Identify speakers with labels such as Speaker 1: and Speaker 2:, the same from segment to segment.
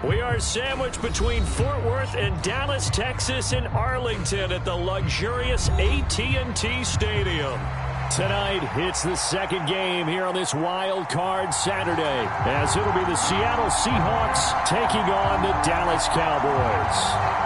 Speaker 1: We are sandwiched between Fort Worth and Dallas, Texas, and Arlington at the luxurious AT&T Stadium. Tonight, it's the second game here on this wild card Saturday, as it'll be the Seattle Seahawks taking on the Dallas Cowboys.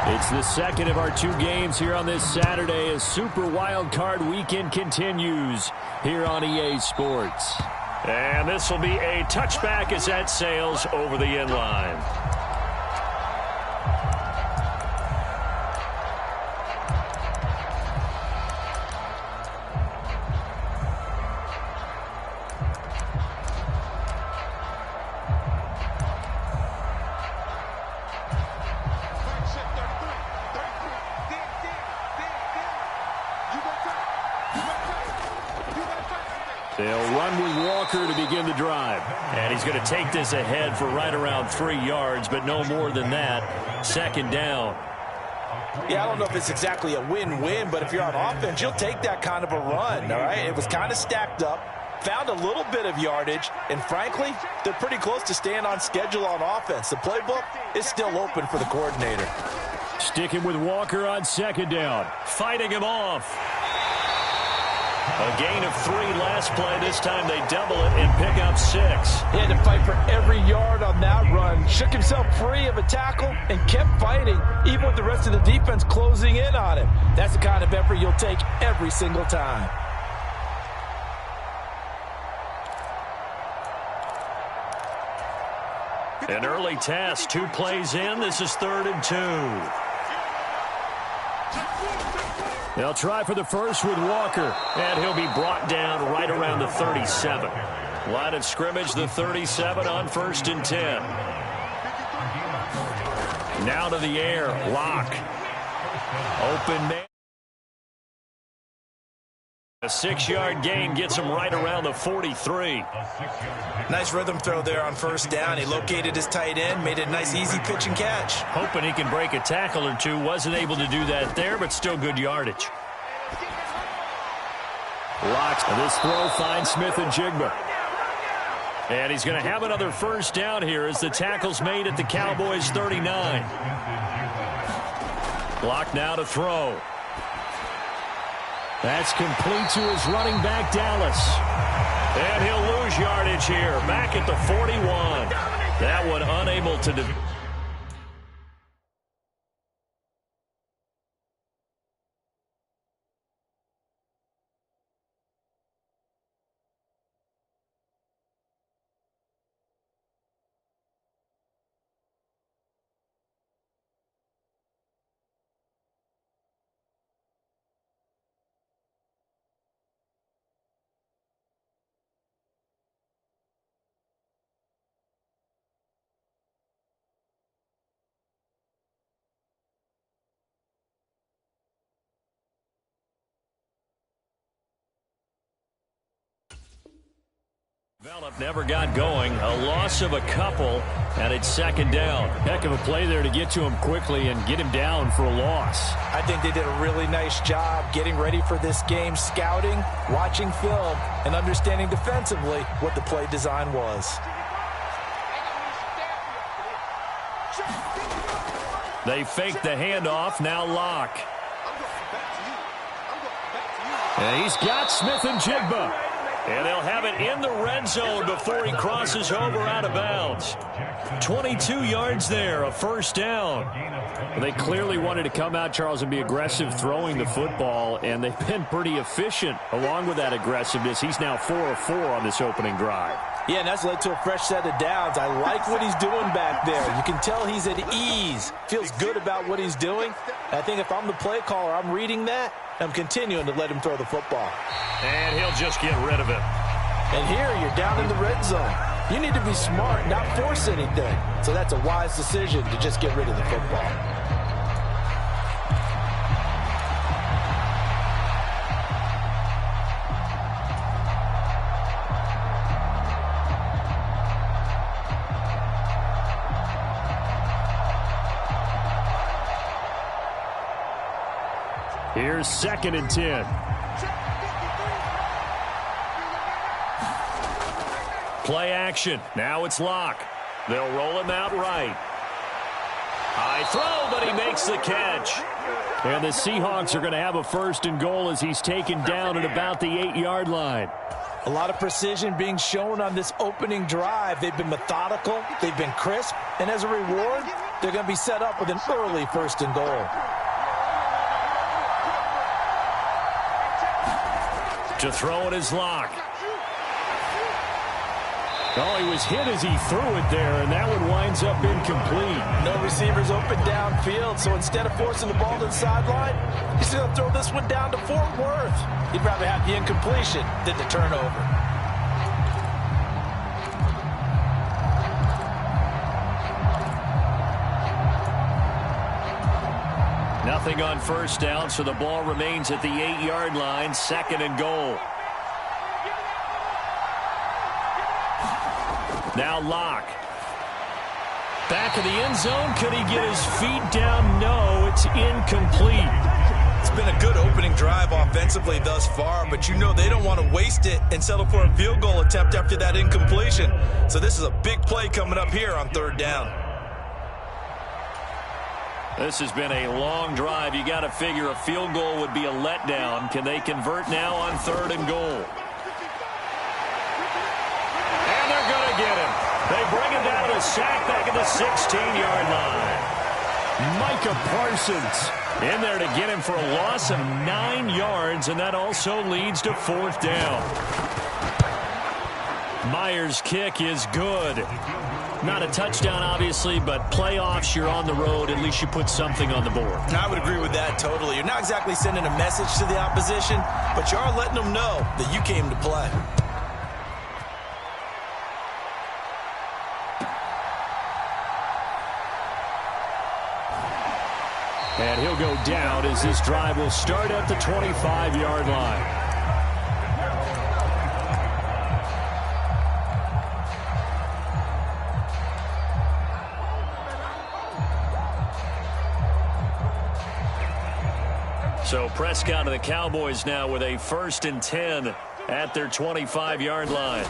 Speaker 1: It's the second of our two games here on this Saturday as Super Wild Card Weekend continues here on EA Sports. And this will be a touchback as that sails over the end line. They'll run with Walker to begin the drive. And he's going to take this ahead for right around 3 yards, but no more than that. Second down.
Speaker 2: Yeah, I don't know if it's exactly a win-win, but if you're on offense, you'll take that kind of a run, all right? It was kind of stacked up, found a little bit of yardage, and frankly, they're pretty close to staying on schedule on offense. The playbook is still open for the coordinator.
Speaker 1: Sticking with Walker on second down. Fighting him off. A gain of 3 last play. This time they double it and pick up 6.
Speaker 2: He had to fight for every yard on that run. Shook himself free of a tackle and kept fighting, even with the rest of the defense closing in on him. That's the kind of effort you'll take every single time.
Speaker 1: An early test. 2 plays in. This is 3rd and 2. They'll try for the first with Walker, and he'll be brought down right around the 37. Line of scrimmage, the 37 on 1st and 10. Now to the air, Locke. Open man. A 6-yard gain gets him right around the 43.
Speaker 2: Nice rhythm throw there on 1st down. He located his tight end, made it a nice easy pitch and catch.
Speaker 1: Hoping he can break a tackle or two. Wasn't able to do that there, but still good yardage. Locks. This throw finds Smith and Jigba. And he's going to have another 1st down here as the tackle's made at the Cowboys 39. Block now to throw. That's complete to his running back, Dallas. And he'll lose yardage here. Back at the 41. That one unable to defend. Never got going. A loss of a couple, and it's 2nd down. Heck of a play there to get to him quickly and get him down for a loss.
Speaker 2: I think they did a really nice job getting ready for this game, scouting, watching film, and understanding defensively what the play design was.
Speaker 1: They faked the handoff. Now Locke. And he's got Smith and Jigba. And they'll have it in the red zone before he crosses over out of bounds. 22 yards there, a 1st down. Well, they clearly wanted to come out, Charles, and be aggressive throwing the football, and they've been pretty efficient along with that aggressiveness. He's now 4 of 4 on this opening drive.
Speaker 2: Yeah, and that's led to a fresh set of downs. I like what he's doing back there. You can tell he's at ease. Feels good about what he's doing. I think if I'm the play caller, I'm reading that. I'm continuing to let him throw the football.
Speaker 1: And he'll just get rid of it.
Speaker 2: And here, you're down in the red zone. You need to be smart, not force anything. So that's a wise decision to just get rid of the football.
Speaker 1: Here's 2nd and 10. Play action. Now it's Locke. They'll roll him out right. High throw, but he makes the catch. And the Seahawks are going to have a 1st and goal as he's taken down at about the 8-yard line.
Speaker 2: A lot of precision being shown on this opening drive. They've been methodical. They've been crisp. And as a reward, they're going to be set up with an early 1st and goal.
Speaker 1: To throw it is Locke. Oh, he was hit as he threw it there, and that one winds up incomplete.
Speaker 2: No receivers open downfield, so instead of forcing the ball to the sideline, he's going to throw this one down to Fort Worth. He'd rather have the incompletion than the turnover.
Speaker 1: Nothing on 1st down, so the ball remains at the 8-yard line, 2nd and goal. Now Locke. Back of the end zone. Could he get his feet down? No, it's incomplete.
Speaker 3: It's been a good opening drive offensively thus far, but you know they don't want to waste it and settle for a field goal attempt after that incompletion. So this is a big play coming up here on 3rd down.
Speaker 1: This has been a long drive. You got to figure a field goal would be a letdown. Can they convert now on 3rd and goal? Get him. They bring him down to the sack back at the 16-yard line. Micah Parsons in there to get him for a loss of 9 yards, and that also leads to 4th down. Myers' kick is good. Not a touchdown, obviously, but playoffs, you're on the road. At least you put something on the board.
Speaker 3: I would agree with that totally. You're not exactly sending a message to the opposition, but you are letting them know that you came to play.
Speaker 1: And he'll go down as this drive will start at the 25-yard line. So Prescott and the Cowboys now with a 1st and 10 at their 25-yard line.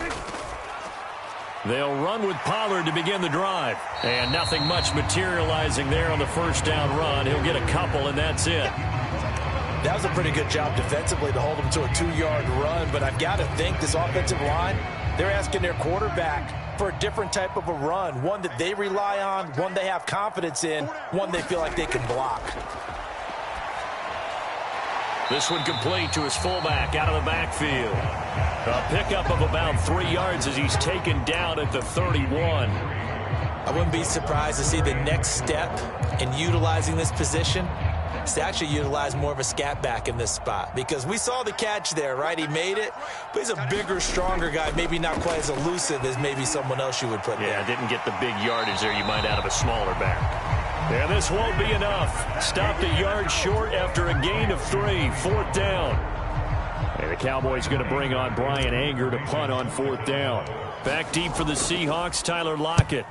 Speaker 1: They'll run with Pollard to begin the drive. And nothing much materializing there on the 1st down run. He'll get a couple, and that's it.
Speaker 2: That was a pretty good job defensively to hold him to a 2-yard run. But I've got to think this offensive line, they're asking their quarterback for a different type of a run. One that they rely on, one they have confidence in, one they feel like they can block.
Speaker 1: This one complete to his fullback out of the backfield. A pickup of about 3 yards as he's taken down at the 31.
Speaker 2: I wouldn't be surprised to see the next step in utilizing this position is to actually utilize more of a scat back in this spot. Because we saw the catch there, right? He made it, but he's a bigger, stronger guy, maybe not quite as elusive as maybe someone else you would put there.
Speaker 1: Yeah, didn't get the big yardage there you might out of a smaller back. And this won't be enough. Stopped a yard short after a gain of 3, 4th down. And the Cowboys going to bring on Brian Anger to punt on 4th down. Back deep for the Seahawks, Tyler Lockett.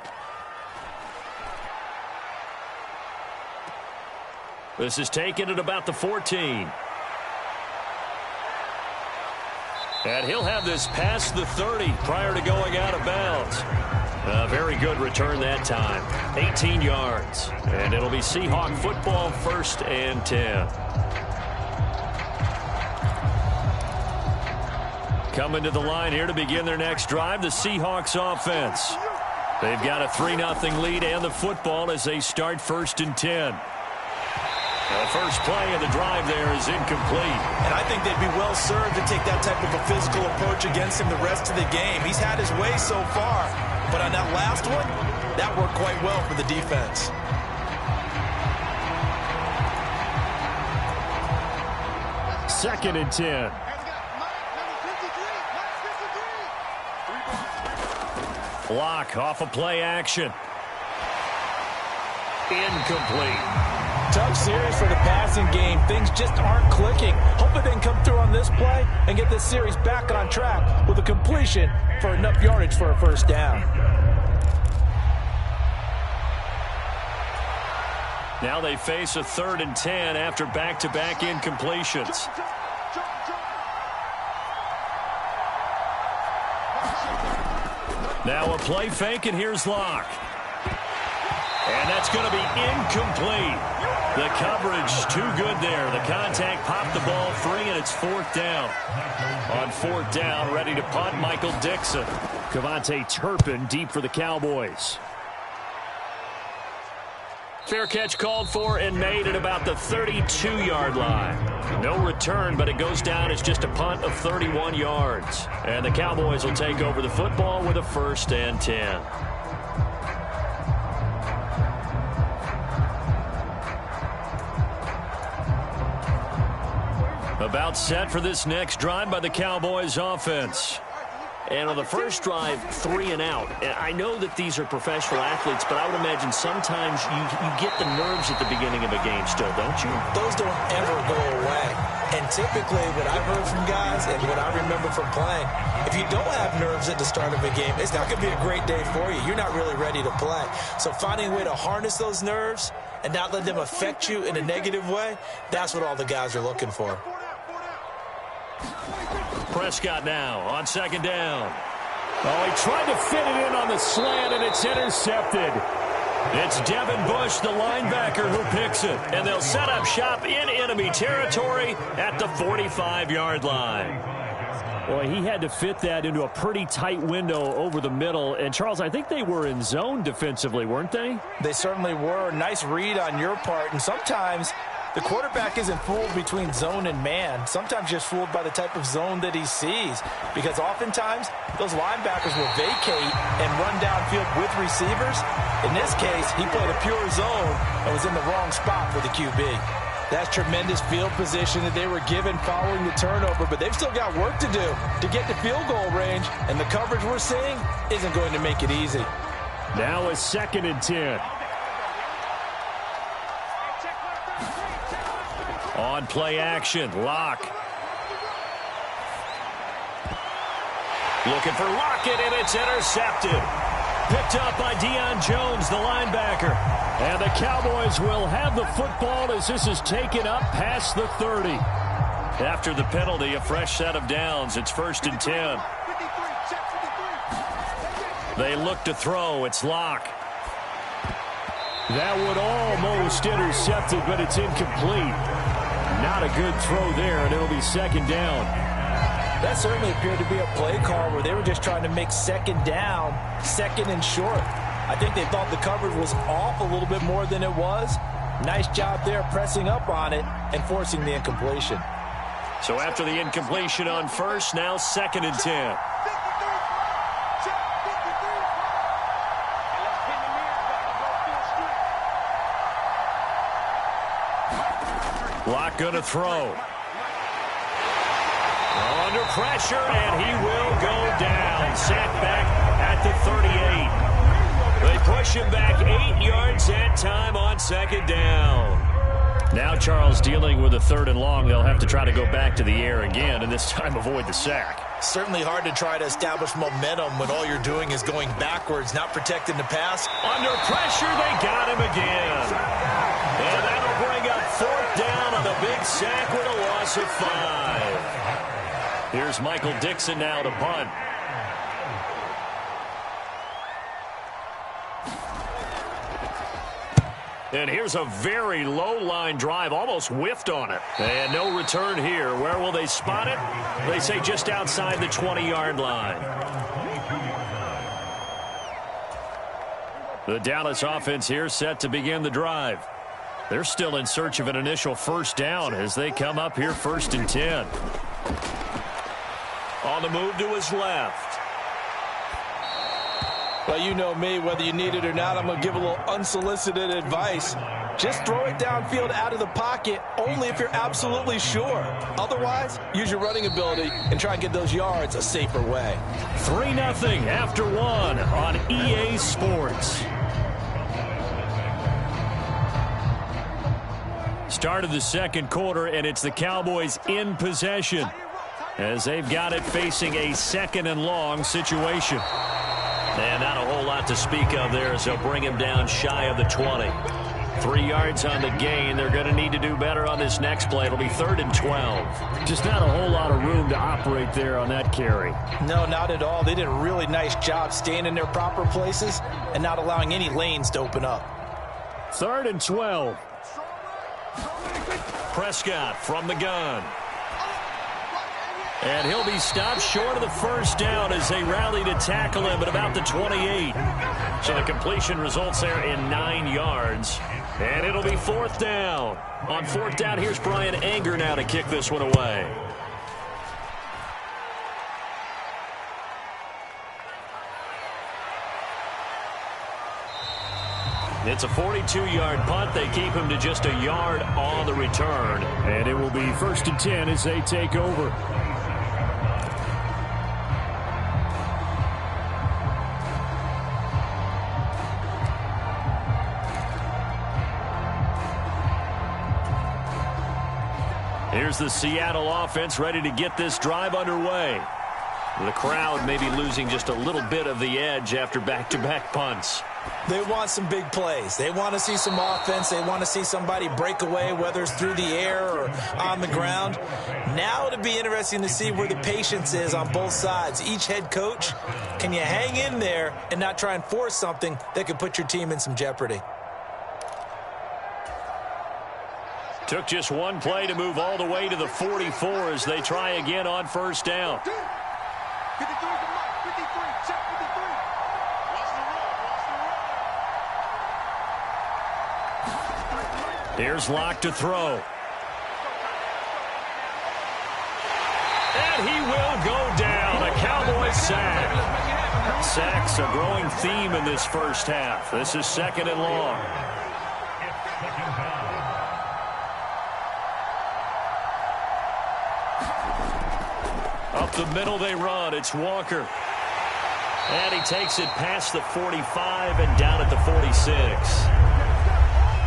Speaker 1: This is taken at about the 14. And he'll have this past the 30 prior to going out of bounds. A very good return that time. 18 yards. And it'll be Seahawk football, 1st and 10. Coming to the line here to begin their next drive, the Seahawks offense. They've got a 3-0 lead and the football as they start 1st and 10. The first play of the drive there is incomplete.
Speaker 3: And I think they'd be well served to take that type of a physical approach against him the rest of the game. He's had his way so far, but on that last one, that worked quite well for the defense.
Speaker 1: Second and 10. Block off a play action. Incomplete.
Speaker 2: Tough series for the passing game. Things just aren't clicking. Hopefully they can come through on this play and get this series back on track with a completion for enough yardage for a 1st down.
Speaker 1: Now they face a 3rd and 10 after back-to-back incompletions. Now a play fake, and here's Locke. And that's going to be incomplete. The coverage too good there. The contact popped the ball free, and it's 4th down. On 4th down, ready to punt, Michael Dixon. Kevontae Turpin deep for the Cowboys. Fair catch called for and made at about the 32-yard line. No return, but it goes down as just a punt of 31 yards. And the Cowboys will take over the football with a 1st and 10. About set for this next drive by the Cowboys offense. And on the first drive, 3 and out. And I know that these are professional athletes, but I would imagine sometimes you get the nerves at the beginning of a game still, don't you?
Speaker 3: Those don't ever go away. And typically what I've heard from guys and what I remember from playing, if you don't have nerves at the start of a game, it's not going to be a great day for you. You're not really ready to play. So finding a way to harness those nerves and not let them affect you in a negative way, that's what all the guys are looking for.
Speaker 1: Prescott now on 2nd down. Oh, he tried to fit it in on the slant, and it's intercepted. It's Devin Bush, the linebacker, who picks it. And they'll set up shop in enemy territory at the 45-yard line. Boy, he had to fit that into a pretty tight window over the middle. And, Charles, I think they were in zone defensively, weren't they?
Speaker 2: They certainly were. Nice read on your part. And sometimes the quarterback isn't fooled between zone and man. Sometimes just fooled by the type of zone that he sees. Because oftentimes, those linebackers will vacate and run downfield with receivers. In this case, he played a pure zone and was in the wrong spot for the QB. That's tremendous field position that they were given following the turnover, but they've still got work to do to get to field goal range, and the coverage we're seeing isn't going to make it easy.
Speaker 1: Now a 2nd and 10. On play action, Locke. Looking for Lockett, and it's intercepted. Picked up by Deion Jones, the linebacker. And the Cowboys will have the football as this is taken up past the 30. After the penalty, a fresh set of downs. It's 1st and 10. They look to throw. It's Locke. That would almost intercepted, but it's incomplete. Not a good throw there, and it'll be 2nd down.
Speaker 2: That certainly appeared to be a play call where they were just trying to make 2nd down, 2nd and short. I think they thought the coverage was off a little bit more than it was. Nice job there pressing up on it and forcing the incompletion.
Speaker 1: So after the incompletion on 1st, now 2nd and 10. Locke going to throw. Under pressure, and he will go down. Sacked back at the 38. They push him back 8 yards that time on 2nd down. Now Charles dealing with a 3rd and long. They'll have to try to go back to the air again, and this time avoid the sack.
Speaker 3: Certainly hard to try to establish momentum when all you're doing is going backwards, not protecting the pass.
Speaker 1: Under pressure, they got him again. And that'll bring up 4th down on the big sack with a loss of 5. Here's Michael Dixon now to punt. And here's a very low line drive, almost whiffed on it. And no return here. Where will they spot it? They say just outside the 20-yard line. The Dallas offense here set to begin the drive. They're still in search of an initial 1st down as they come up here 1st and 10. On the move to his left.
Speaker 2: Well, you know me, whether you need it or not, I'm going to give a little unsolicited advice. Just throw it downfield out of the pocket only if you're absolutely sure. Otherwise, use your running ability and try and get those yards a safer way.
Speaker 1: 3-0 after 1 on EA Sports. Start of the 2nd quarter, and it's the Cowboys in possession as they've got it facing a 2nd and long situation. And not a whole lot to speak of there as they'll bring him down shy of the 20. 3 yards on the gain. They're going to need to do better on this next play. It'll be 3rd and 12.
Speaker 4: Just not a whole lot of room to operate there on that carry.
Speaker 2: No, not at all. They did a really nice job staying in their proper places and not allowing any lanes to open up.
Speaker 4: 3rd and 12.
Speaker 1: Prescott from the gun. And he'll be stopped short of the first down as they rally to tackle him at about the 28. So the completion results there in 9 yards. And it'll be 4th down. On 4th down, here's Brian Anger now to kick this one away. It's a 42-yard punt. They keep him to just a yard on the return.
Speaker 4: And it will be 1st and 10 as they take over.
Speaker 1: Here's the Seattle offense ready to get this drive underway. The crowd may be losing just a little bit of the edge after back-to-back punts.
Speaker 3: They want some big plays. They want to see some offense. They want to see somebody break away, whether it's through the air or on the ground. Now it'll be interesting to see where the patience is on both sides. Each head coach, can you hang in there and not try and force something that could put your team in some jeopardy?
Speaker 1: Took just one play to move all the way to the 44 as they try again on 1st down.
Speaker 5: 53 to Mike. 53. Check 53. Watch the roll.
Speaker 1: Here's Locke to throw. And he will go down. A Cowboys sack. Sacks a growing theme in this first half. This is 2nd and long. Up the middle they run. It's Walker. And he takes it past the 45 and down at the 46.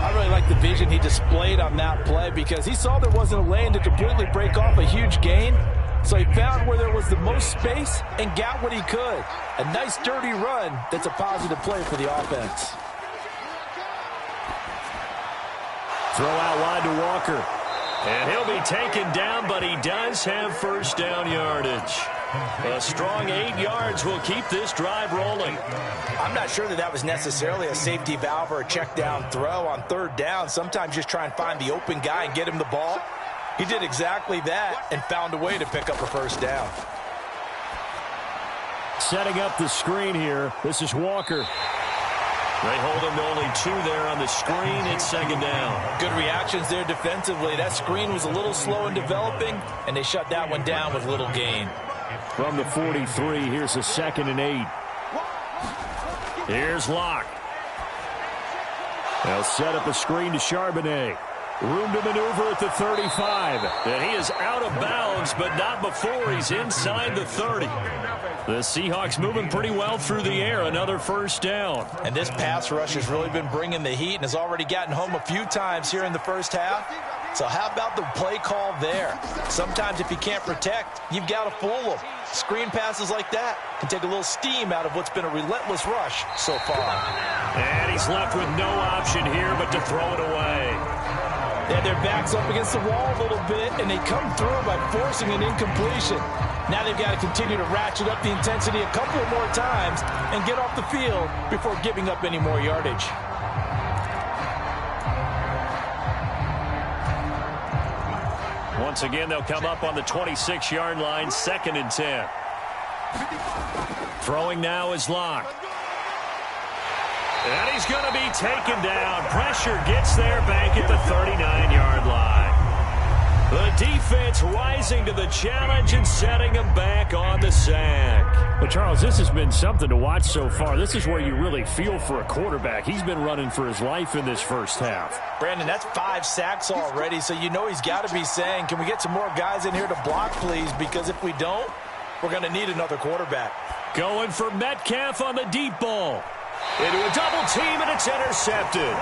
Speaker 2: I really like the vision he displayed on that play because he saw there wasn't a lane to completely break off a huge gain. So he found where there was the most space and got what he could. A nice dirty run that's a positive play for the offense.
Speaker 1: Throw out wide to Walker. And he'll be taken down, but he does have 1st down yardage. A strong 8 yards will keep this drive rolling.
Speaker 2: I'm not sure that was necessarily a safety valve or a check down throw on 3rd down. Sometimes just try and find the open guy and get him the ball. He did exactly that and found a way to pick up a 1st down.
Speaker 4: Setting up the screen here. This is Walker.
Speaker 1: They hold him to only 2 there on the screen. It's 2nd down.
Speaker 2: Good reactions there defensively. That screen was a little slow in developing, and they shut that one down with little gain.
Speaker 4: From the 43, here's a 2nd and 8.
Speaker 1: Here's Locke.
Speaker 4: They'll set up a screen to Charbonnet. Room to maneuver at the 35.
Speaker 1: And he is out of bounds, but not before he's inside the 30. The Seahawks moving pretty well through the air. Another 1st down.
Speaker 2: And this pass rush has really been bringing the heat and has already gotten home a few times here in the first half. So how about the play call there? Sometimes if you can't protect, you've got to fool them. Screen passes like that can take a little steam out of what's been a relentless rush so far.
Speaker 1: And he's left with no option here but to throw it away.
Speaker 2: Yeah, their back's up against the wall a little bit, and they come through by forcing an incompletion. Now they've got to continue to ratchet up the intensity a couple more times and get off the field before giving up any more yardage.
Speaker 1: Once again, they'll come up on the 26-yard line, 2nd and 10. Throwing now is Locke. And he's going to be taken down. Pressure gets there back at the 39-yard line. The defense rising to the challenge and setting him back on the sack.
Speaker 4: But, Charles, this has been something to watch so far. This is where you really feel for a quarterback. He's been running for his life in this first half.
Speaker 2: Brandon, that's 5 sacks already, so you know he's got to be saying, can we get some more guys in here to block, please? Because if we don't, we're going to need another quarterback.
Speaker 1: Going for Metcalf on the deep ball. Into a double team, and it's intercepted.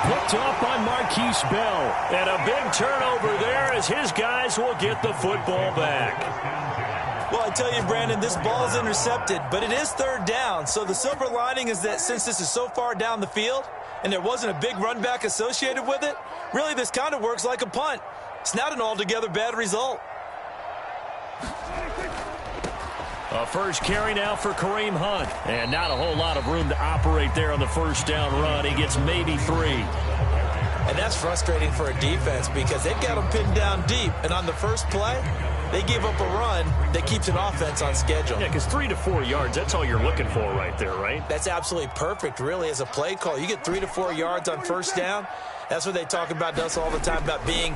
Speaker 4: Picked up by Marquise Bell.
Speaker 1: And a big turnover there as his guys will get the football back.
Speaker 3: Well, I tell you, Brandon, this ball is intercepted, but it is 3rd down. So the silver lining is that since this is so far down the field, and there wasn't a big run back associated with it, really this kind of works like a punt. It's not an altogether bad result.
Speaker 1: A first carry now for Kareem Hunt. And not a whole lot of room to operate there on the first down run. He gets maybe 3.
Speaker 3: And that's frustrating for a defense because they've got them pinned down deep. And on the first play, they gave up a run that keeps an offense on schedule.
Speaker 4: Yeah, because 3 to 4 yards, that's all you're looking for right there, right?
Speaker 3: That's absolutely perfect, really, as a play call. You get 3 to 4 yards on first down. That's what they talk about us all the time, about being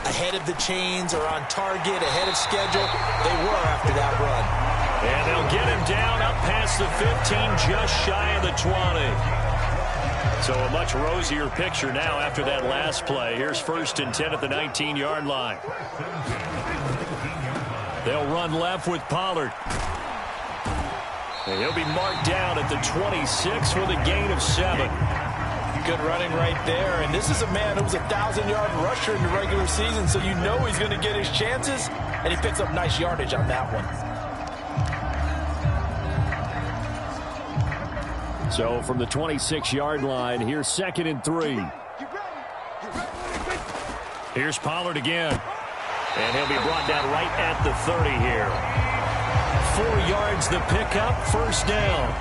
Speaker 3: ahead of the chains or on target, ahead of schedule. They were after that run.
Speaker 1: And they'll get him down up past the 15, just shy of the 20. So a much rosier picture now after that last play. Here's 1st and 10 at the 19-yard line. They'll run left with Pollard. And he'll be marked down at the 26 with a gain of 7.
Speaker 2: Good running right there. And this is a man who was a 1,000-yard rusher in the regular season, so you know he's going to get his chances. And he picks up nice yardage on that one.
Speaker 4: So from the 26-yard line, here's 2nd and 3.
Speaker 1: Here's Pollard again. And he'll be brought down right at the 30 here. 4 yards the pickup, first down.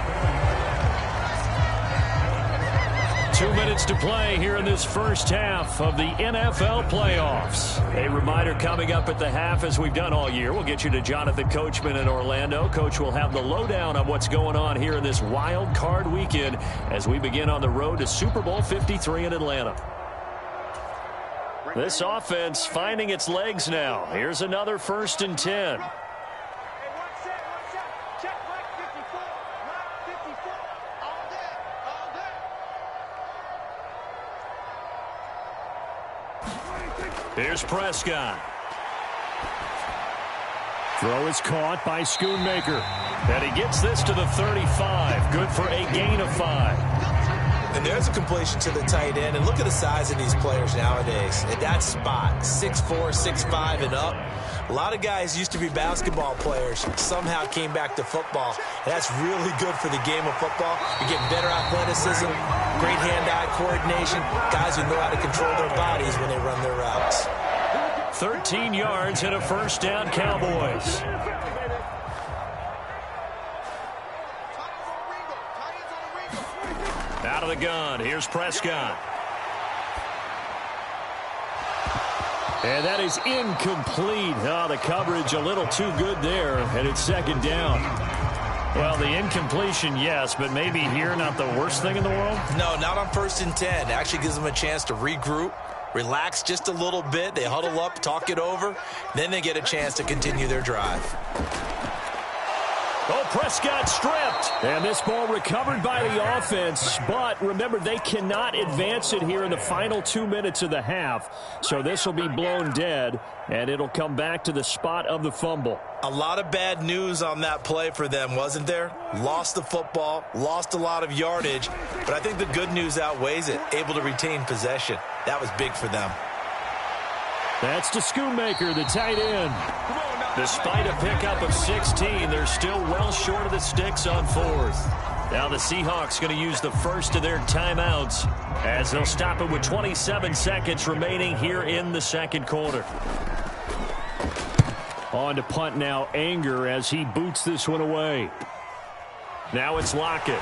Speaker 1: 2 minutes to play here in this first half of the NFL playoffs. A reminder coming up at the half, as we've done all year. We'll get you to Jonathan Coachman in Orlando. Coach will have the lowdown on what's going on here in this wild card weekend as we begin on the road to Super Bowl 53 in Atlanta. This offense finding its legs now. Here's another 1st and 10. Here's Prescott.
Speaker 4: Throw is caught by Schoonmaker.
Speaker 1: And he gets this to the 35. Good for a gain of 5.
Speaker 3: And there's a completion to the tight end. And look at the size of these players nowadays. At that spot, 6'4", 6'5", and up. A lot of guys used to be basketball players, somehow came back to football. And that's really good for the game of football. You're getting better athleticism, great hand-eye coordination, guys who know how to control their bodies when they run their routes.
Speaker 1: 13 yards and a first down, Cowboys. Out of the gun, here's Prescott. And that is incomplete. Oh, the coverage a little too good there, and it's 2nd down. Well, the incompletion, yes, but maybe here not the worst thing in the world?
Speaker 3: No, not on 1st and 10. It actually gives them a chance to regroup, relax just a little bit. They huddle up, talk it over. Then they get a chance to continue their drive.
Speaker 1: Oh, Prescott stripped.
Speaker 4: And this ball recovered by the offense. But remember, they cannot advance it here in the final 2 minutes of the half. So this will be blown dead, and it'll come back to the spot of the fumble.
Speaker 3: A lot of bad news on that play for them, wasn't there? Lost the football, lost a lot of yardage. But I think the good news outweighs it. Able to retain possession. That was big for them.
Speaker 4: That's to Schoonmaker, the tight end.
Speaker 1: Despite a pickup of 16, they're still well short of the sticks on 4th. Now the Seahawks going to use the first of their timeouts as they'll stop it with 27 seconds remaining here in the 2nd quarter.
Speaker 4: On to punt now, Anger, as he boots this one away.
Speaker 1: Now it's Lockett.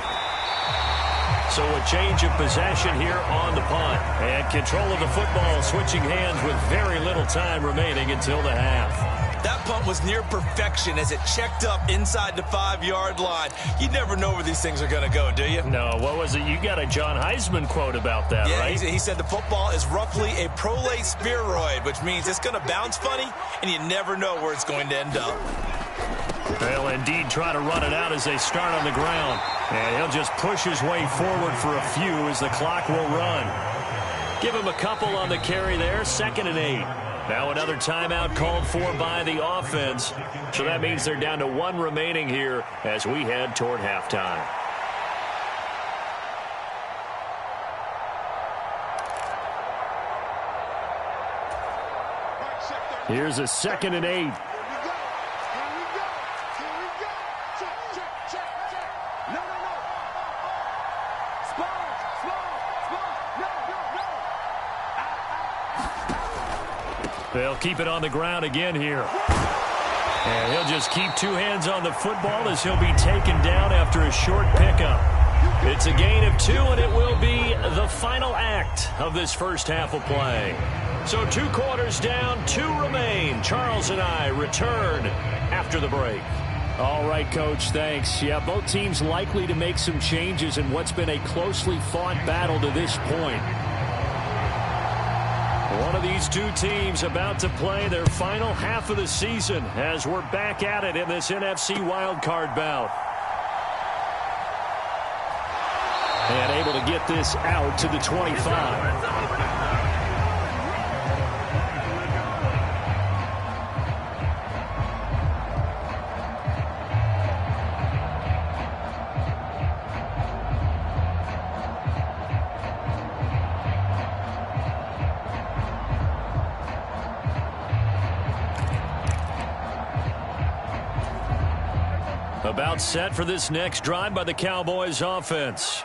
Speaker 1: So a change of possession here on the punt. And control of the football switching hands with very little time remaining until the half.
Speaker 3: That punt was near perfection as it checked up inside the 5-yard line. You never know where these things are going to go, do you?
Speaker 1: No, what was it? You got a John Heisman quote about that,
Speaker 3: yeah,
Speaker 1: right?
Speaker 3: He said the football is roughly a prolate spheroid, which means it's going to bounce funny, and you never know where it's going to end up.
Speaker 1: They'll indeed try to run it out as they start on the ground. And he'll just push his way forward for a few as the clock will run. Give him a couple on the carry there, 2nd and 8. Now another timeout called for by the offense. So that means they're down to 1 remaining here as we head toward halftime.
Speaker 4: Here's a 2nd and 8.
Speaker 5: No. Spot.
Speaker 1: They'll keep it on the ground again here. And he'll just keep two hands on the football as he'll be taken down after a short pickup. It's a gain of 2, and it will be the final act of this first half of play. So 2 quarters down, 2 remain. Charles and I return after the break.
Speaker 4: All right, Coach, thanks. Yeah, both teams likely to make some changes in what's been a closely fought battle to this point.
Speaker 1: One of these 2 teams about to play their final half of the season as we're back at it in this NFC wildcard bout.
Speaker 4: And able to get this out to the 25.
Speaker 1: About set for this next drive by the Cowboys offense.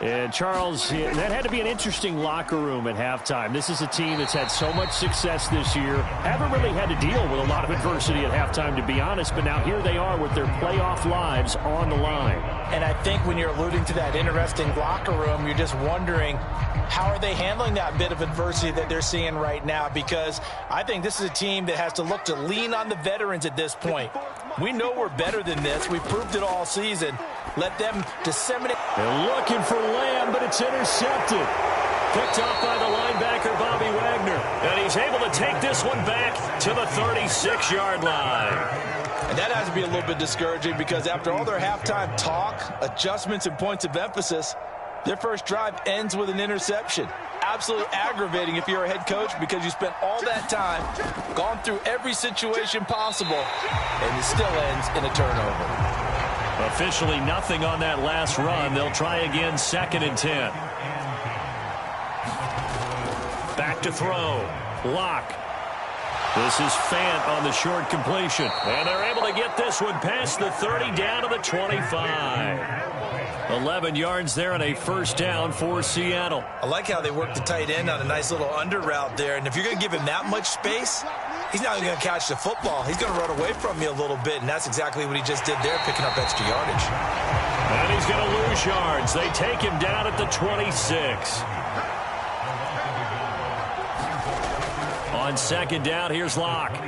Speaker 4: And, Charles, that had to be an interesting locker room at halftime. This is a team that's had so much success this year. Haven't really had to deal with a lot of adversity at halftime, to be honest. But now here they are with their playoff lives on the line.
Speaker 2: And I think when you're alluding to that interesting locker room, you're just wondering, how are they handling that bit of adversity that they're seeing right now? Because I think this is a team that has to look to lean on the veterans at this point. We know we're better than this. We've proved it all season. Let them disseminate.
Speaker 1: They're looking for Lamb, but it's intercepted. Picked off by the linebacker, Bobby Wagner. And he's able to take this one back to the 36-yard line.
Speaker 2: And that has to be a little bit discouraging because after all their halftime talk, adjustments, and points of emphasis, their first drive ends with an interception. Absolutely aggravating if you're a head coach because you spent all that time, gone through every situation possible, and it still ends in a turnover.
Speaker 1: Officially nothing on that last run. They'll try again, 2nd and 10. Back to throw. Lock. This is Fant on the short completion. And they're able to get this one past the 30 down to the 25. 11 yards there and a first down for Seattle.
Speaker 3: I like how they work the tight end on a nice little under route there. And if you're going to give him that much space, he's not even going to catch the football. He's going to run away from you a little bit, and that's exactly what he just did there, picking up extra yardage.
Speaker 1: And he's going to lose yards. They take him down at the 26. On 2nd down, here's Locke.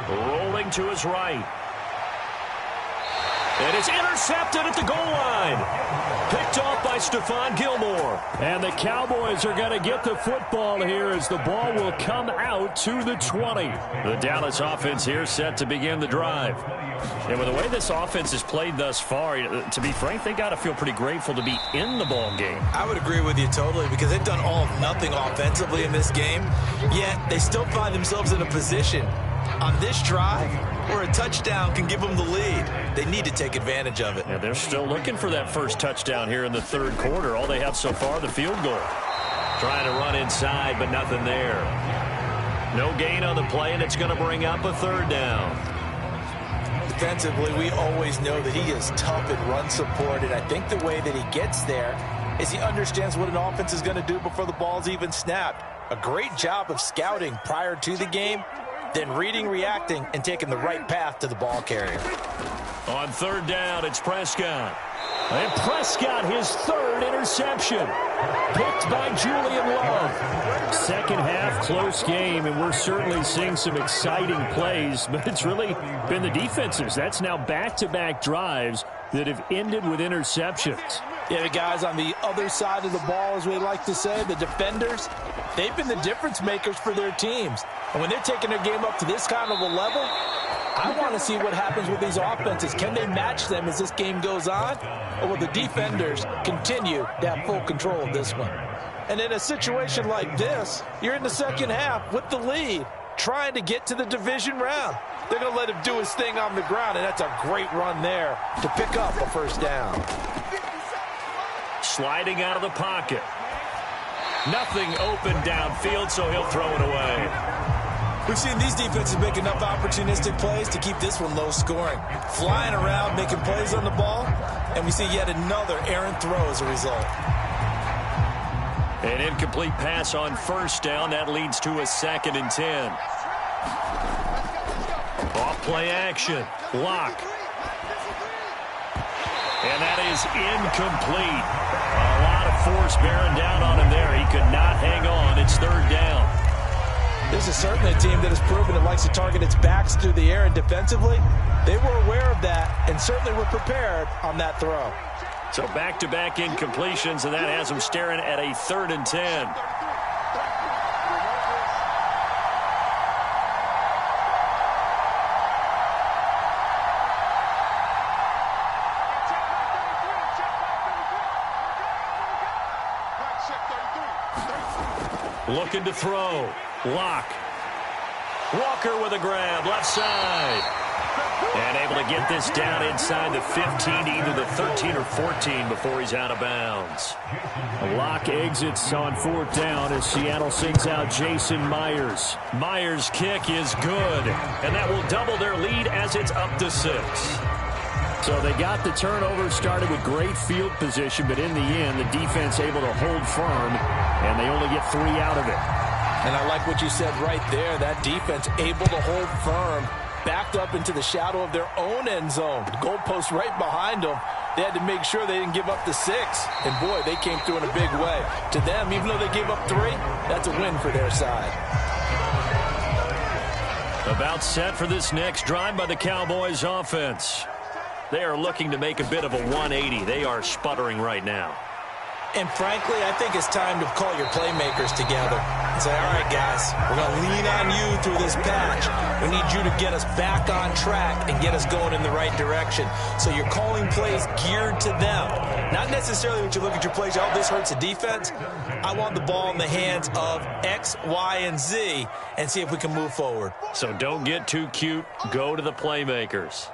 Speaker 1: Rolling to his right. And it's intercepted at the goal line. Picked off by Stephon Gilmore.
Speaker 4: And the Cowboys are going to get the football here as the ball will come out to the 20.
Speaker 1: The Dallas offense here set to begin the drive. And with the way this offense has played thus far, to be frank, they got to feel pretty grateful to be in the ball game.
Speaker 3: I would agree with you totally because they've done all of nothing offensively in this game, yet they still find themselves in a position on this drive where a touchdown can give them the lead. They need to take advantage of it.
Speaker 1: Yeah, they're still looking for that first touchdown here in the 3rd quarter. All they have so far, the field goal. Trying to run inside, but nothing there. No gain on the play, and it's going to bring up a 3rd down.
Speaker 2: Defensively, we always know that he is tough in run support, and I think the way that he gets there is he understands what an offense is going to do before the ball's even snapped. A great job of scouting prior to the game, then reading, reacting, and taking the right path to the ball carrier.
Speaker 1: On 3rd down, it's Prescott.
Speaker 4: And Prescott, his 3rd interception. Picked by Julian Love. 2nd half, close game, and we're certainly seeing some exciting plays, but it's really been the defenses. That's now back-to-back drives that have ended with interceptions.
Speaker 2: Yeah, the guys on the other side of the ball, as we like to say, the defenders, they've been the difference makers for their teams. And when they're taking their game up to this kind of a level, I want to see what happens with these offenses. Can they match them as this game goes on? Or will the defenders continue to have full control of this one? And in a situation like this, you're in the 2nd half with the lead, trying to get to the division round. They're going to let him do his thing on the ground, and that's a great run there to pick up a first down.
Speaker 1: Sliding out of the pocket. Nothing open downfield, so he'll throw it away.
Speaker 3: We've seen these defenses make enough opportunistic plays to keep this one low scoring. Flying around, making plays on the ball, and we see yet another errant throw as a result.
Speaker 1: An incomplete pass on 1st down. That leads to a 2nd and 10. play action. Lock. And that is incomplete. A lot of force bearing down on him there. He could not hang on. It's third down.
Speaker 2: This is certainly a team that has proven it likes to target its backs through the air, and defensively, they were aware of that and certainly were prepared on that throw.
Speaker 1: So back-to-back incompletions, and that has them staring at a 3rd and 10. Looking to throw. Lock. Walker with a grab, left side. And able to get this down inside the 15, either the 13 or 14 before he's out of bounds.
Speaker 4: Lock exits on 4th down as Seattle sends out Jason Myers.
Speaker 1: Myers' kick is good, and that will double their lead as it's up to 6.
Speaker 4: So they got the turnover, started with great field position, but in the end, the defense able to hold firm, and they only get 3 out of it.
Speaker 2: And I like what you said right there. That defense able to hold firm, backed up into the shadow of their own end zone. The goalpost right behind them. They had to make sure they didn't give up the 6. And, boy, they came through in a big way. To them, even though they gave up 3, that's a win for their side.
Speaker 1: About set for this next drive by the Cowboys offense. They are looking to make a bit of a 180. They are sputtering right now.
Speaker 3: And frankly, I think it's time to call your playmakers together and say, all right, guys, we're going to lean on you through this patch. We need you to get us back on track and get us going in the right direction. So you're calling plays geared to them. Not necessarily when you look at your plays, oh, this hurts the defense. I want the ball in the hands of X, Y, and Z and see if we can move forward.
Speaker 1: So don't get too cute. Go to the playmakers.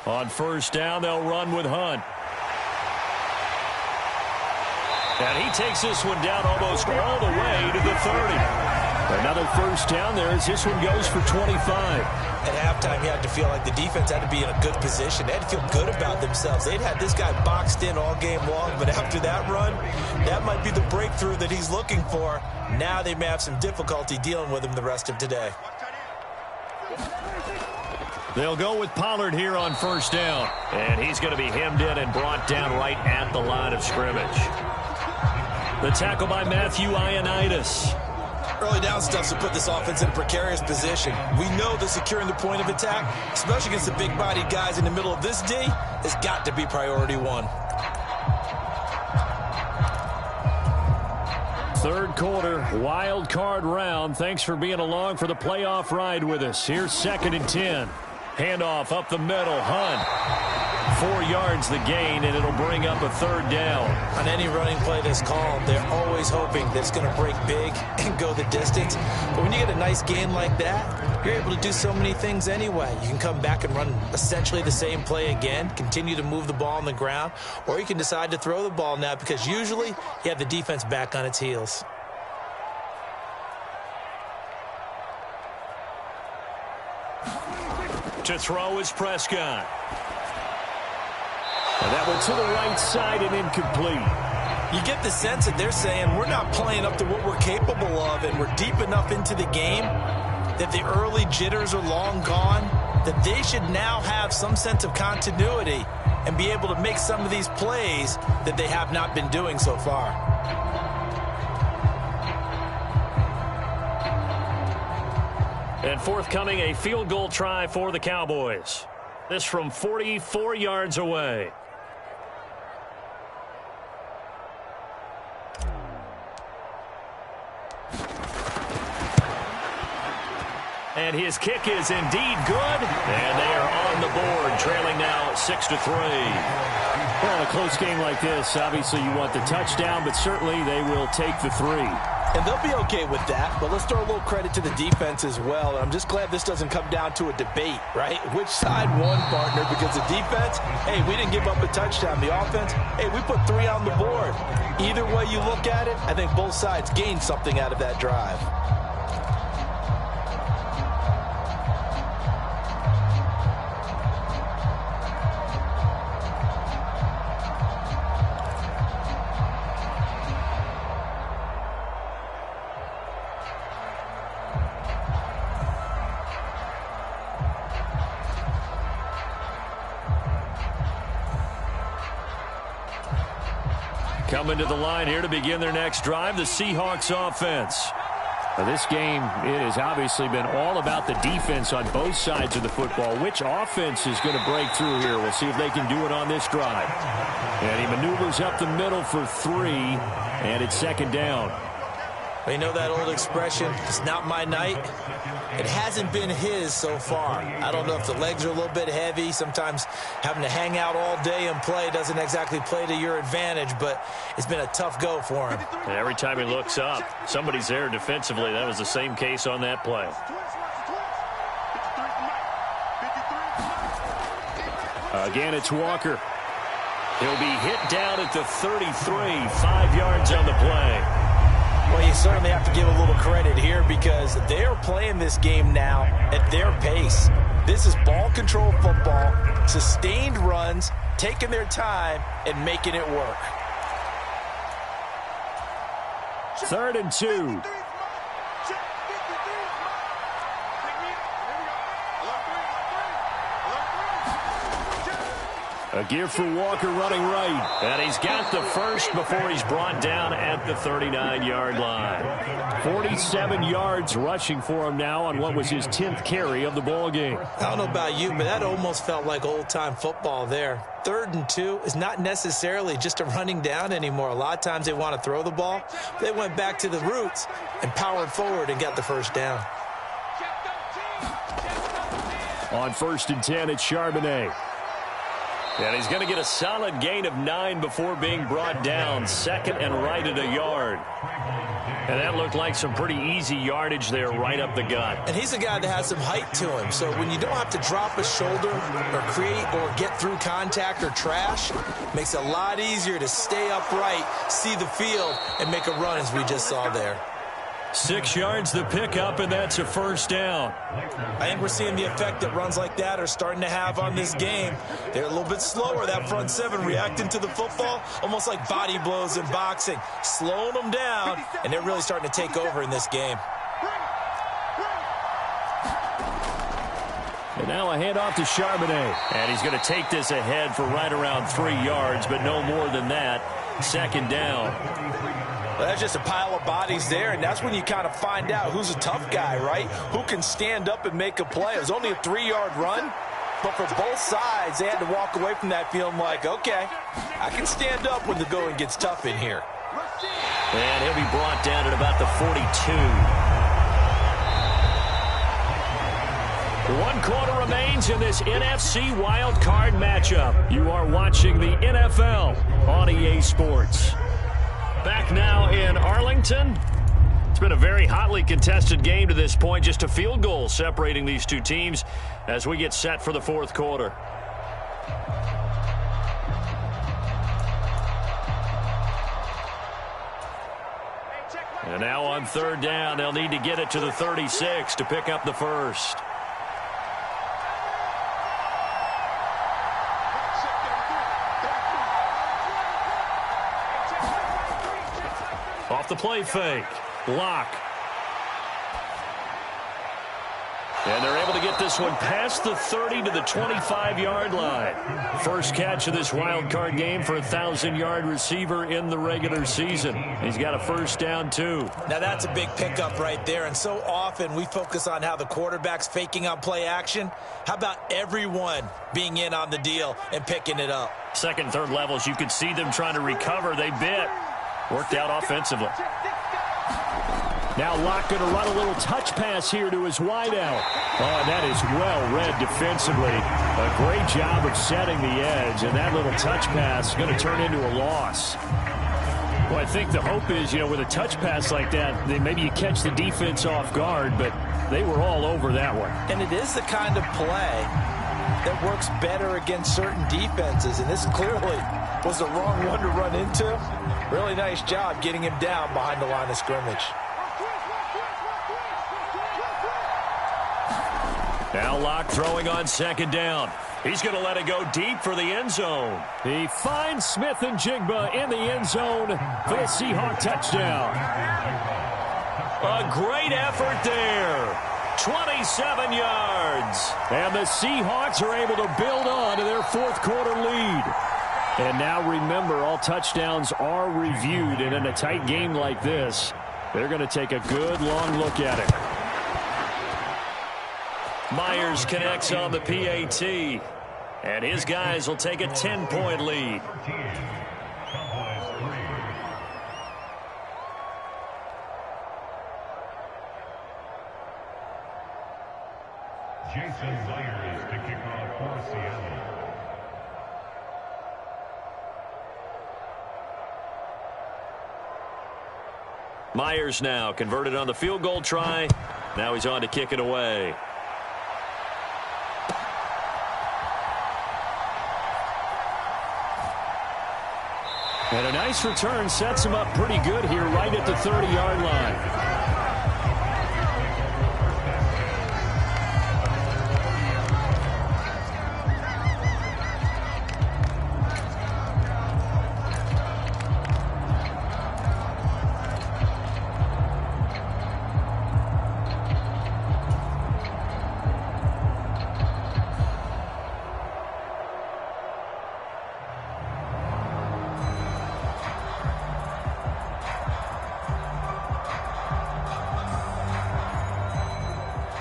Speaker 1: On 1st down, they'll run with Hunt. And he takes this one down almost all the way to the 30.
Speaker 4: Another 1st down there as this one goes for 25.
Speaker 3: At halftime, you had to feel like the defense had to be in a good position. They had to feel good about themselves. They'd had this guy boxed in all game long, but after that run, that might be the breakthrough that he's looking for. Now they may have some difficulty dealing with him the rest of today.
Speaker 1: They'll go with Pollard here on 1st down. And he's going to be hemmed in and brought down right at the line of scrimmage. The tackle by Matthew Ioannidis.
Speaker 3: Early down stuff to put this offense in a precarious position. We know that securing the point of attack, especially against the big-bodied guys in the middle of this D, has got to be priority 1.
Speaker 4: 3rd quarter, wild card round. Thanks for being along for the playoff ride with us. Here's 2nd and 10.
Speaker 1: Handoff up the middle. Hunt. 4 yards the gain, and it'll bring up a 3rd down.
Speaker 3: On any running play that's called, they're always hoping that it's going to break big and go the distance. But when you get a nice gain like that, you're able to do so many things anyway. You can come back and run essentially the same play again, continue to move the ball on the ground, or you can decide to throw the ball now because usually you have the defense back on its heels.
Speaker 1: To throw is Prescott.
Speaker 4: And that one to the right side and incomplete.
Speaker 3: You get the sense that they're saying we're not playing up to what we're capable of, and we're deep enough into the game that the early jitters are long gone, that they should now have some sense of continuity and be able to make some of these plays that they have not been doing so far.
Speaker 1: And forthcoming, a field goal try for the Cowboys. This from 44 yards away. And his kick is indeed good. And they are on the board, trailing now 6-3.
Speaker 4: Well, a close game like this, obviously you want the touchdown, but certainly they will take the 3.
Speaker 2: And they'll be okay with that, but let's throw a little credit to the defense as well. And I'm just glad this doesn't come down to a debate, right? Which side won, partner? Because the defense, hey, we didn't give up a touchdown. The offense, hey, we put 3 on the board. Either way you look at it, I think both sides gained something out of that drive.
Speaker 1: Coming to the line here to begin their next drive, the Seahawks offense.
Speaker 4: Now, this game, it has obviously been all about the defense on both sides of the football. Which offense is going to break through here? We'll see if they can do it on this drive. And he maneuvers up the middle for 3, and it's second down.
Speaker 3: You know that old expression, it's not my night? It hasn't been his so far. I don't know if the legs are a little bit heavy. Sometimes having to hang out all day and play doesn't exactly play to your advantage, but it's been a tough go for him.
Speaker 1: And every time he looks up, somebody's there defensively. That was the same case on that play.
Speaker 4: Again, it's Walker.
Speaker 1: He'll be hit down at the 33, 5 yards on the play.
Speaker 2: Well, you certainly have to give a little credit here because they're playing this game now at their pace. This is ball control football, sustained runs, taking their time, and making it work.
Speaker 4: 3rd and 2. A gear for Walker running right.
Speaker 1: And he's got the first before he's brought down at the 39-yard line.
Speaker 4: 47 yards rushing for him now on what was his 10th carry of the ball game.
Speaker 3: I don't know about you, but that almost felt like old-time football there. 3rd and 2 is not necessarily just a running down anymore. A lot of times they want to throw the ball. They went back to the roots and powered forward and got the first down.
Speaker 4: On 1st and 10, it's Charbonnet.
Speaker 1: And he's going to get a solid gain of 9 before being brought down. 2nd and right at a yard. And that looked like some pretty easy yardage there right up the gut.
Speaker 3: And he's a guy that has some height to him. So when you don't have to drop a shoulder or create or get through contact or trash, makes it a lot easier to stay upright, see the field, and make a run as we just saw there.
Speaker 1: 6 yards the pickup, and that's a first down.
Speaker 3: I think we're seeing the effect that runs like that are starting to have on this game. They're a little bit slower, that front 7, reacting to the football, almost like body blows in boxing, slowing them down, and they're really starting to take over in this game.
Speaker 4: And now a handoff to Charbonnet.
Speaker 1: And he's going to take this ahead for right around 3 yards, but no more than that. 2nd down.
Speaker 2: Well, that's just a pile of bodies there, and that's when you kind of find out who's a tough guy, right? Who can stand up and make a play. It was only a 3-yard run, but for both sides, they had to walk away from that feeling like, okay, I can stand up when the going gets tough in here.
Speaker 1: And he'll be brought down at about the 42. 1 quarter remains in this NFC wild card matchup. You are watching the NFL on EA Sports. Back now in Arlington. It's been a very hotly contested game to this point. Just a field goal separating these two teams as we get set for the 4th quarter. And now on 3rd down, they'll need to get it to the 36 to pick up the first. Off the play fake. Lock. And they're able to get this one past the 30 to the 25-yard line. First catch of this wild card game for a 1,000-yard receiver in the regular season. He's got a first down, too.
Speaker 3: Now, that's a big pickup right there. And so often we focus on how the quarterback's faking on play action. How about everyone being in on the deal and picking it up?
Speaker 1: 2nd, 3rd levels, you could see them trying to recover. They bit. Worked out offensively.
Speaker 4: Now Locke going to run a little touch pass here to his wideout. Oh, and that is well read defensively. A great job of setting the edge, and that little touch pass is going to turn into a loss. Well, I think the hope is, with a touch pass like that, maybe you catch the defense off guard, but they were all over that one.
Speaker 3: And it is the kind of play that works better against certain defenses, and this clearly was the wrong one to run into. Really nice job getting him down behind the line of scrimmage.
Speaker 1: Now Locke throwing on 2nd down. He's going to let it go deep for the end zone.
Speaker 4: He finds Smith and Jigba in the end zone for the Seahawk touchdown.
Speaker 1: A great effort there. 27 yards.
Speaker 4: And the Seahawks are able to build on to their 4th quarter lead. And now remember, all touchdowns are reviewed, and in a tight game like this, they're going to take a good long look at it.
Speaker 1: Myers connects on the PAT, and his guys will take a 10-point lead.
Speaker 6: Jason Myers to kick off for Seattle.
Speaker 1: Myers now converted on the field goal try. Now he's on to kick it away.
Speaker 4: And a nice return sets him up pretty good here right at the 30-yard line.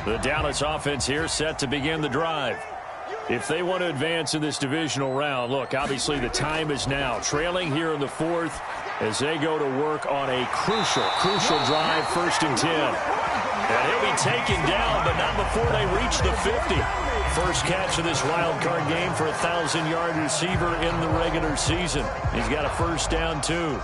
Speaker 4: The Dallas offense here set to begin the drive. If they want to advance in this divisional round, look, obviously the time is now. Trailing here in the fourth as they go to work on a crucial drive, 1st and 10.
Speaker 1: And he'll be taken down, but not before they reach the 50. First catch of this wild card game for a 1,000-yard receiver in the regular season. He's got a first down, too.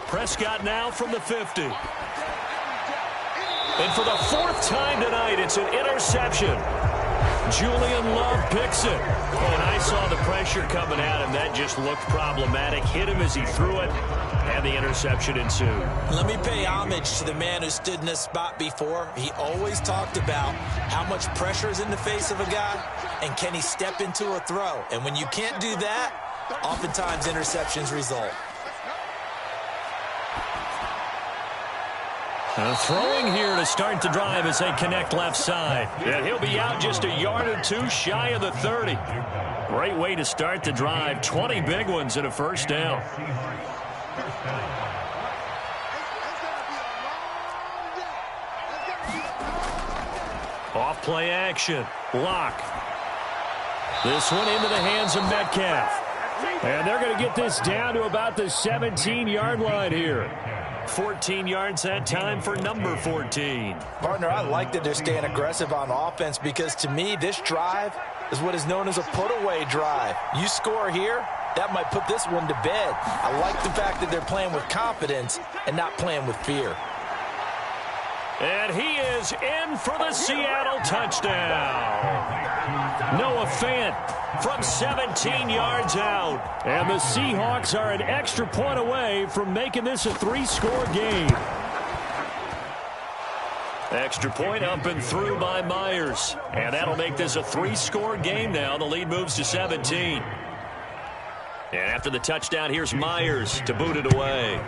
Speaker 1: Prescott now from the 50. And for the 4th time tonight, it's an interception. Julian Love picks it. And I saw the pressure coming at him. That just looked problematic. Hit him as he threw it, and the interception ensued.
Speaker 3: Let me pay homage to the man who stood in this spot before. He always talked about how much pressure is in the face of a guy, and can he step into a throw. And when you can't do that, oftentimes interceptions result.
Speaker 1: Throwing here to start the drive as they connect left side. And he'll be out just a yard or two shy of the 30. Great way to start the drive. 20 big ones and a first down. Off play action. Lock. This one into the hands of Metcalf.
Speaker 4: And they're going to get this down to about the 17-yard line here.
Speaker 1: 14 yards that time for number 14.
Speaker 2: Partner, I like that they're staying aggressive on offense because to me, this drive is what is known as a put-away drive. You score here, that might put this one to bed. I like the fact that they're playing with confidence and not playing with fear.
Speaker 1: And he is in for the Seattle touchdown. Noah Fant from 17 yards out.
Speaker 4: And the Seahawks are an extra point away from making this a 3-score game.
Speaker 1: Extra point up and through by Myers. And that'll make this a 3-score game now. The lead moves to 17. And after the touchdown, here's Myers to boot it away.